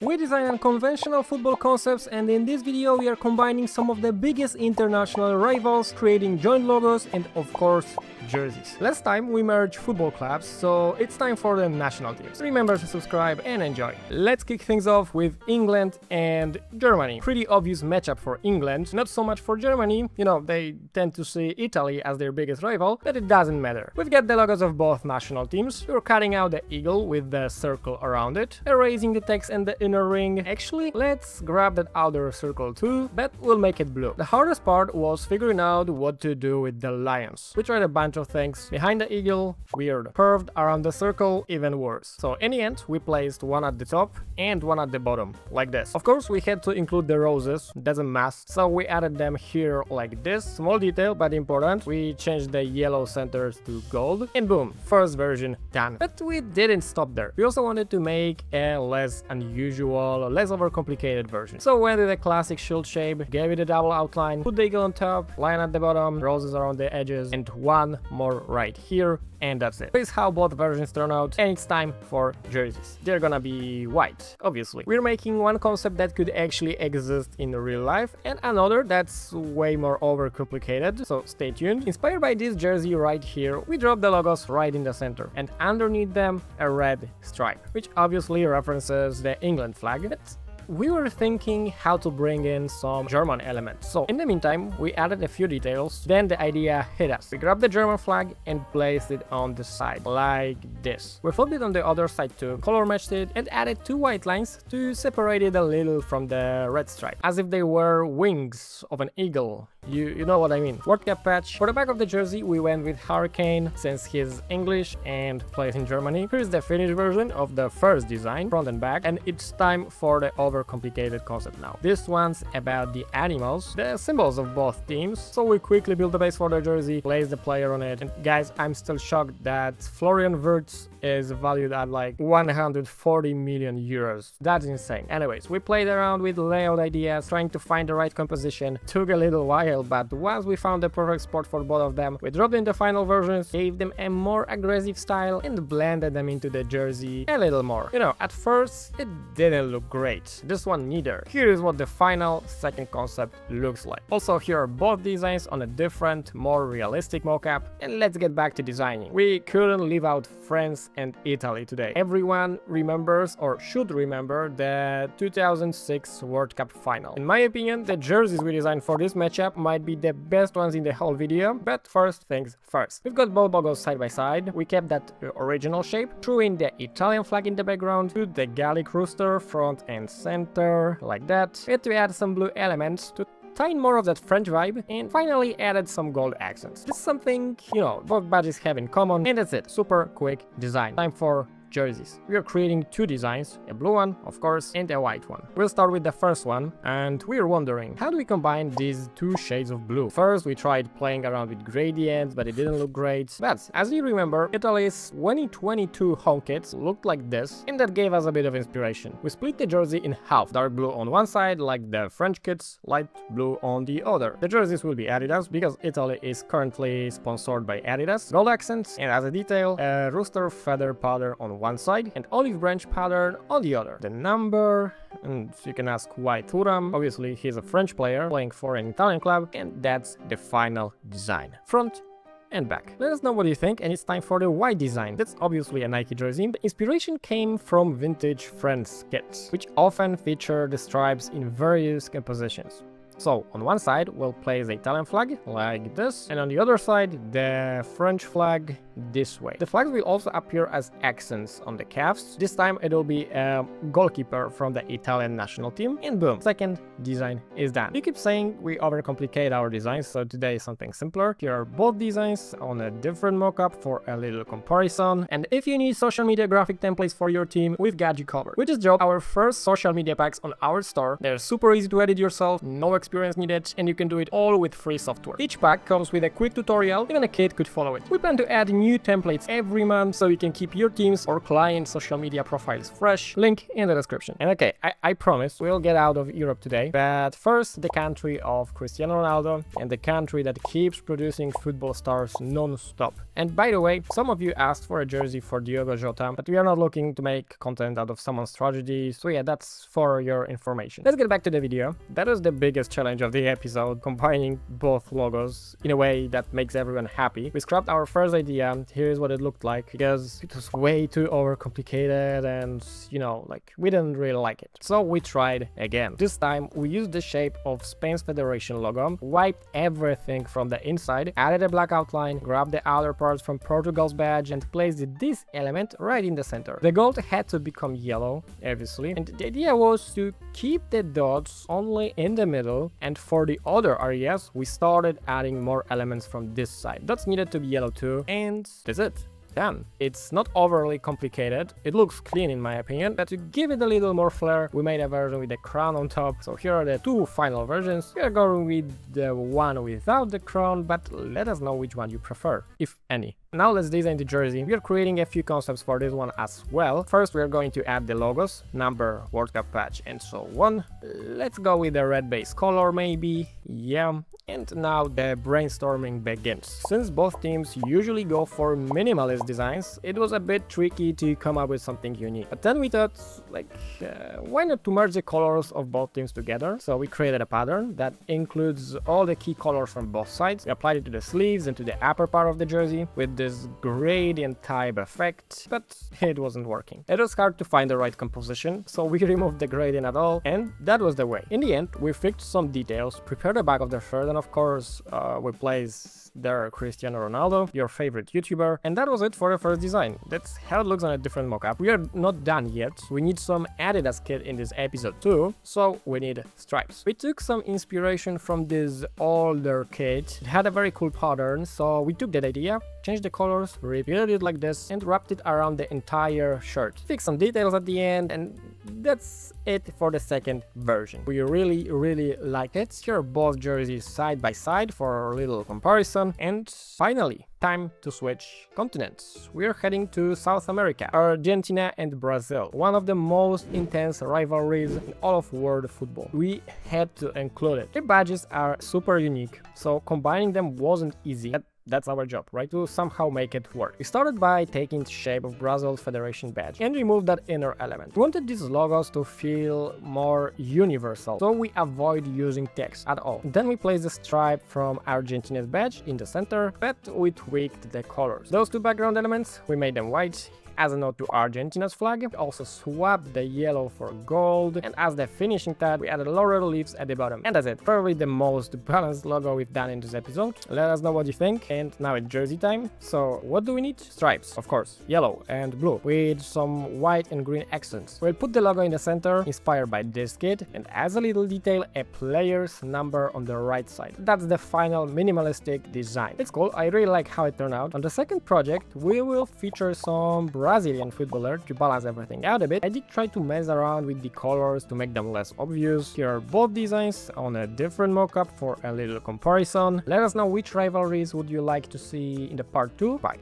We design unconventional football concepts, and in this video we are combining some of the biggest international rivals, creating joint logos and of course jerseys. Last time we merged football clubs, so it's time for the national teams. Remember to subscribe and enjoy. Let's kick things off with England and Germany. Pretty obvious matchup for England, not so much for Germany. You know, they tend to see Italy as their biggest rival, but it doesn't matter. We've got the logos of both national teams. We're cutting out the eagle with the circle around it, erasing the text and the inner ring. Actually, let's grab that outer circle too, but we'll make it blue. The hardest part was figuring out what to do with the lions. We tried a bunch of things. Behind the eagle, weird. Curved around the circle, even worse. So in the end, we placed one at the top and one at the bottom, like this. Of course, we had to include the roses, that's a must, so we added them here like this. Small detail, but important. We changed the yellow centers to gold, and boom, first version done. But we didn't stop there. We also wanted to make a less unusual, less overcomplicated version. So we went with a classic shield shape, gave it a double outline, put the eagle on top, lion at the bottom, roses around the edges, and one more right here, and that's it. This is how both versions turn out, and it's time for jerseys. They're gonna be white, obviously. We're making one concept that could actually exist in real life, and another that's way more overcomplicated, so stay tuned. Inspired by this jersey right here, we dropped the logos right in the center, and underneath them a red stripe, which obviously references the England flag. But we were thinking how to bring in some German elements. So in the meantime, we added a few details, then the idea hit us. We grabbed the German flag and placed it on the side, like this. We flipped it on the other side too, color matched it, and added two white lines to separate it a little from the red stripe, as if they were wings of an eagle. You know what I mean. World Cup patch. For the back of the jersey, we went with Hurricane, since he's English and plays in Germany. Here's the finished version of the first design, front and back, and it's time for the overcomplicated concept now. This one's about the animals, the symbols of both teams. So we quickly built the base for the jersey, placed the player on it, and guys, I'm still shocked that Florian Wirtz is valued at like 140 million euros. That's insane. Anyways, we played around with layout ideas, trying to find the right composition. Took a little while, but once we found the perfect spot for both of them, we dropped in the final versions, gave them a more aggressive style, and blended them into the jersey a little more. You know, at first it didn't look great. This one neither. Here is what the final second concept looks like. Also, here are both designs on a different, more realistic mocap. And let's get back to designing. We couldn't leave out France and Italy today. Everyone remembers, or should remember, the 2006 World Cup final. In my opinion, the jerseys we designed for this matchup might be the best ones in the whole video, but first things first. We've got both logos side by side. We kept that original shape, threw in the Italian flag in the background, put the Gallic rooster front and center, like that. We had to add some blue elements to tie in more of that French vibe, and finally added some gold accents. This is something, you know, both badges have in common, and that's it. Super quick design. Time for jerseys. We are creating two designs, a blue one, of course, and a white one. We'll start with the first one, and we're wondering, how do we combine these two shades of blue? First, we tried playing around with gradients, but it didn't look great. But, as you remember, Italy's 2022 home kits looked like this, and that gave us a bit of inspiration. We split the jersey in half, dark blue on one side, like the French kits, light blue on the other. The jerseys will be Adidas, because Italy is currently sponsored by Adidas. Gold accents, and as a detail, a rooster feather pattern on one side and olive branch pattern on the other. The number, and you can ask why Thuram. Obviously, he's a French player playing for an Italian club, and that's the final design. Front and back. Let us know what you think, and it's time for the white design. That's obviously a Nike jersey. The inspiration came from vintage French kits, which often feature the stripes in various compositions. So, on one side, we'll place the Italian flag, like this, and on the other side, the French flag, this way. The flags will also appear as accents on the calves. This time, it'll be a goalkeeper from the Italian national team, and boom, second design is done. You keep saying we overcomplicate our designs, so today is something simpler. Here are both designs on a different mockup for a little comparison, and if you need social media graphic templates for your team, we've got you covered. We just dropped our first social media packs on our store. They're super easy to edit yourself, no experience needed, and you can do it all with free software. Each pack comes with a quick tutorial, even a kid could follow it. We plan to add new new templates every month so you can keep your teams or clients' social media profiles fresh. Link in the description. And okay, I promise we'll get out of Europe today, but first the country of Cristiano Ronaldo and the country that keeps producing football stars non-stop. And by the way, some of you asked for a jersey for Diogo Jota, but we are not looking to make content out of someone's tragedy, so yeah, that's for your information. Let's get back to the video. That was the biggest challenge of the episode, combining both logos in a way that makes everyone happy. We scrapped our first idea. Here's what it looked like, because it was way too overcomplicated and, you know, like, we didn't really like it. So we tried again. This time we used the shape of Spain's Federation logo, wiped everything from the inside, added a black outline, grabbed the outer parts from Portugal's badge and placed this element right in the center. The gold had to become yellow, obviously, and the idea was to keep the dots only in the middle, and for the other areas we started adding more elements from this side. Dots needed to be yellow too, and that's it. Done. It's not overly complicated, it looks clean in my opinion, but to give it a little more flair, we made a version with the crown on top. So here are the two final versions. We are going with the one without the crown, but let us know which one you prefer, if any. Now let's design the jersey. We are creating a few concepts for this one as well. First we are going to add the logos, number, World Cup patch and so on. Let's go with the red base color maybe, yeah. And now the brainstorming begins. Since both teams usually go for minimalist designs, it was a bit tricky to come up with something unique. But then we thought, like, why not to merge the colors of both teams together? So we created a pattern that includes all the key colors from both sides. We applied it to the sleeves and to the upper part of the jersey with this gradient type effect, but it wasn't working. It was hard to find the right composition, so we removed the gradient at all, and that was the way. In the end, we fixed some details, prepared the back of the shirt, and of course, we placed there Cristiano Ronaldo, your favorite YouTuber, and that was it for the first design. That's how it looks on a different mockup. We are not done yet. We need some Adidas kit in this episode too, so we need stripes. We took some inspiration from this older kit. It had a very cool pattern, so we took that idea, changed the colors, repeated it like this, and wrapped it around the entire shirt. Fixed some details at the end, and that's it for the second version. We really like it. Here are both jerseys side by side for a little comparison. And finally, time to switch continents. We are heading to South America, Argentina and Brazil, one of the most intense rivalries in all of world football. We had to include it. The badges are super unique, so combining them wasn't easy. That's our job, right? To somehow make it work. We started by taking the shape of Brazil's Federation badge and removed that inner element. We wanted these logos to feel more universal, so we avoid using text at all. Then we placed the stripe from Argentina's badge in the center, but we tweaked the colors. Those two background elements, we made them white. As a note to Argentina's flag, we also swapped the yellow for gold, and as the finishing touch, we added laurel leaves at the bottom. And that's it. Probably the most balanced logo we've done in this episode. Let us know what you think. And now it's jersey time. So what do we need? Stripes, of course, yellow and blue, with some white and green accents. We'll put the logo in the center, inspired by this kit, and as a little detail, a player's number on the right side. That's the final minimalistic design. It's cool. I really like how it turned out. On the second project, we will feature some Brazilian footballer to balance everything out a bit. I did try to mess around with the colors to make them less obvious. Here are both designs on a different mockup for a little comparison. Let us know which rivalries would you like to see in the part 2. Bye.